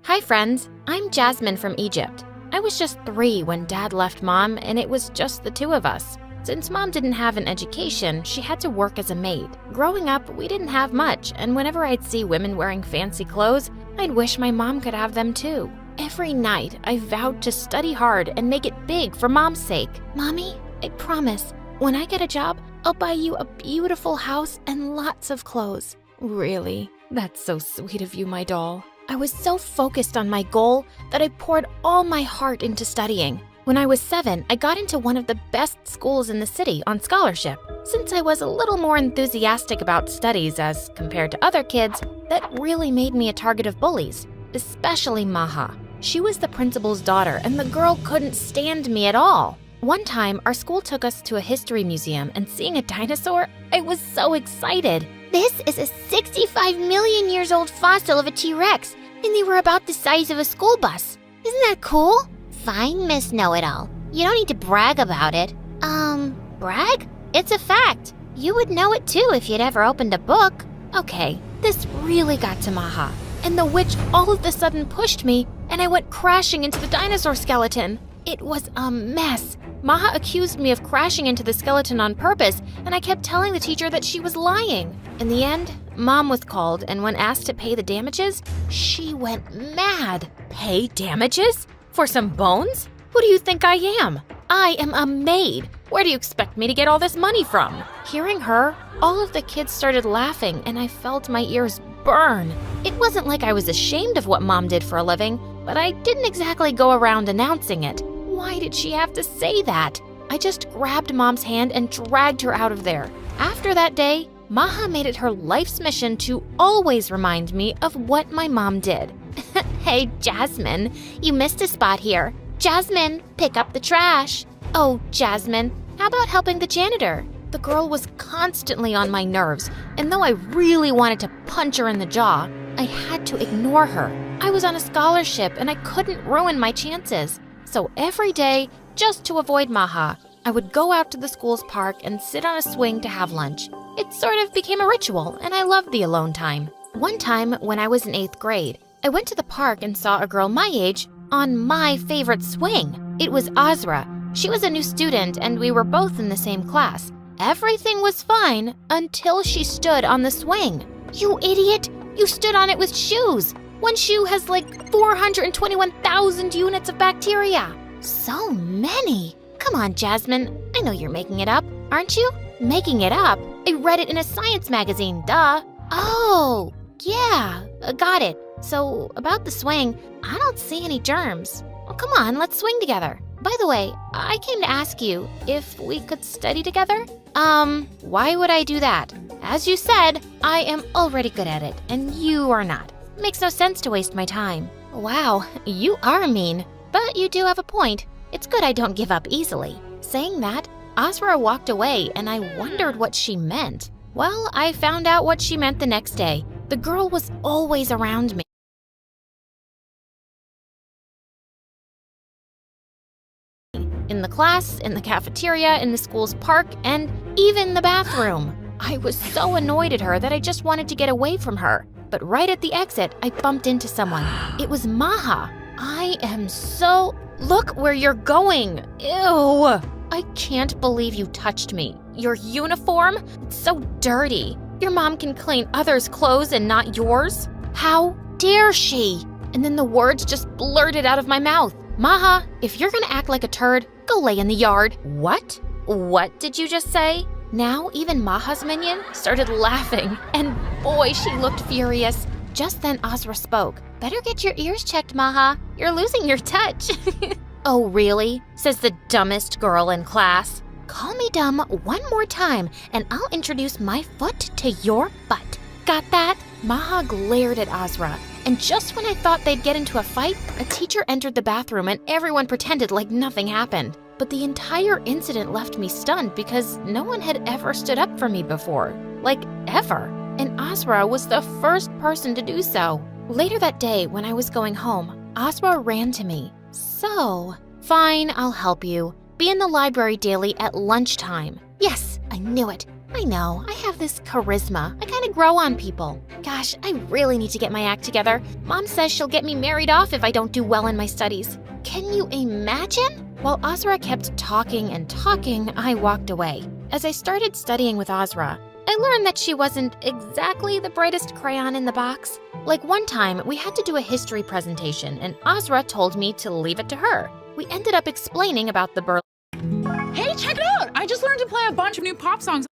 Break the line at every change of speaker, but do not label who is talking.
Hi friends, I'm Jasmine from Egypt. I was just 3 when Dad left Mom, and it was just the 2 of us. Since Mom didn't have an education, she had to work as a maid. Growing up, we didn't have much, and whenever I'd see women wearing fancy clothes, I'd wish my mom could have them too. Every night, I vowed to study hard and make it big for Mom's sake. Mommy, I promise, when I get a job, I'll buy you a beautiful house and lots of clothes. Really? That's so sweet of you, my doll. I was so focused on my goal that I poured all my heart into studying. When I was 7, I got into one of the best schools in the city on scholarship. Since I was a little more enthusiastic about studies as compared to other kids, that really made me a target of bullies, especially Maha. She was the principal's daughter, and the girl couldn't stand me at all. One time, our school took us to a history museum, and seeing a dinosaur, I was so excited.
This is a 65 million years old fossil of a T-Rex, and they were about the size of a school bus. Isn't that cool? Fine, Miss Know-It-All. You don't need to brag about it. Brag? It's a fact. You would know it too if you'd ever opened a book.
Okay, this really got to Maha, and the witch all of a sudden pushed me, and I went crashing into the dinosaur skeleton. It was a mess. Maha accused me of crashing into the skeleton on purpose, and I kept telling the teacher that she was lying. In the end, Mom was called, and when asked to pay the damages, she went mad. Pay damages? For some bones? Who do you think I am? I am a maid. Where do you expect me to get all this money from? Hearing her, all of the kids started laughing, and I felt my ears burn. It wasn't like I was ashamed of what Mom did for a living, but I didn't exactly go around announcing it. Why did she have to say that? I just grabbed Mom's hand and dragged her out of there. After that day, Maha made it her life's mission to always remind me of what my mom did.
Hey, Jasmine, you missed a spot here. Jasmine, pick up the trash.
Oh, Jasmine, how about helping the janitor? The girl was constantly on my nerves, and though I really wanted to punch her in the jaw, I had to ignore her. I was on a scholarship, and I couldn't ruin my chances. So every day, just to avoid Maha, I would go out to the school's park and sit on a swing to have lunch. It sort of became a ritual, and I loved the alone time. One time, when I was in 8th grade, I went to the park and saw a girl my age on my favorite swing. It was Azra. She was a new student, and we were both in the same class. Everything was fine until she stood on the swing.
You idiot! You stood on it with shoes.
One shoe has like 421,000 units of bacteria.
So many.
Come on, Jasmine. I know you're making it up, aren't you? Making it up? I read it in a science magazine, duh.
Oh,
yeah, got it. So, about the swing, I don't see any germs. Well, come on, let's swing together. By the way, I came to ask you if we could study together. Why would I do that? As you said, I am already good at it, and you are not. Makes no sense to waste my time. Wow, you are mean, but you do have a point. It's good I don't give up easily. Saying that, Azra walked away, and I wondered what she meant. Well, I found out what she meant the next day. The girl was always around me. In the class, in the cafeteria, in the school's park, and even the bathroom. I was so annoyed at her that I just wanted to get away from her. But right at the exit, I bumped into someone. It was Maha. I am so... Look where you're going. Ew. I can't believe you touched me. Your uniform? It's so dirty. Your mom can clean others' clothes and not yours? How dare she? And then the words just blurted out of my mouth. Maha, if you're gonna act like a turd, go lay in the yard. What? What did you just say? Now even Maha's minion started laughing, and boy, she looked furious. Just then Azra spoke. Better get your ears checked, Maha. You're losing your touch. Oh, really? Says the dumbest girl in class. Call me dumb one more time, and I'll introduce my foot to your butt. Got that? Maha glared at Azra, and just when I thought they'd get into a fight, a teacher entered the bathroom and everyone pretended like nothing happened. But the entire incident left me stunned because no one had ever stood up for me before. Like, ever. And Azra was the first person to do so. Later that day, when I was going home, Azra ran to me. So, fine, I'll help you. Be in the library daily at lunchtime. Yes, I knew it. I know, I have this charisma. I kind of grow on people. Gosh, I really need to get my act together. Mom says she'll get me married off if I don't do well in my studies. Can you imagine? While Ozra kept talking and talking, I walked away. As I started studying with Ozra, I learned that she wasn't exactly the brightest crayon in the box. Like one time, we had to do a history presentation, and Ozra told me to leave it to her. We ended up explaining about the Berlin.
Hey, check it out! I just learned to play a bunch of new pop songs.